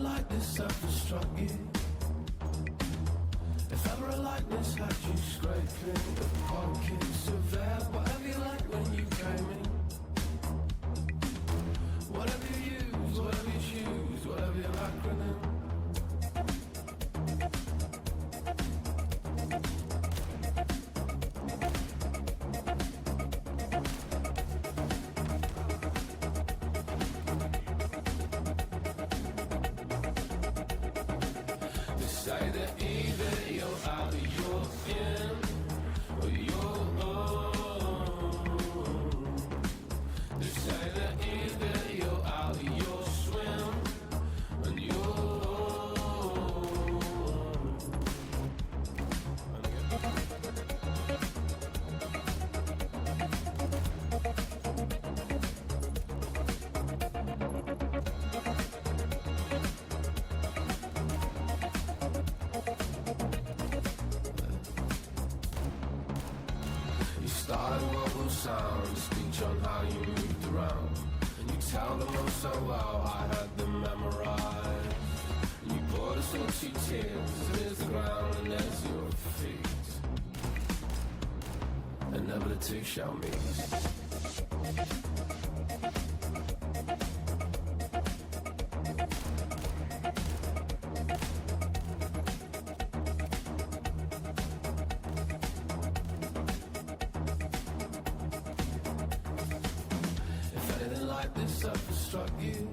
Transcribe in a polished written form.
like this ever struck you, if ever a likeness had you scraping the pockets of air, whatever you like when you came in, whatever you use, whatever you choose, whatever your acronym. Say that either you're out or you're in, or you're on. They say that either you're out or you're swim, and you're started what will sound a speech on how you moved around, and you tell them all so well, I had them memorized. And you poured us all 2 tears, there's the ground and there's your feet, and never the 2 shall meet. Like this ever struck you,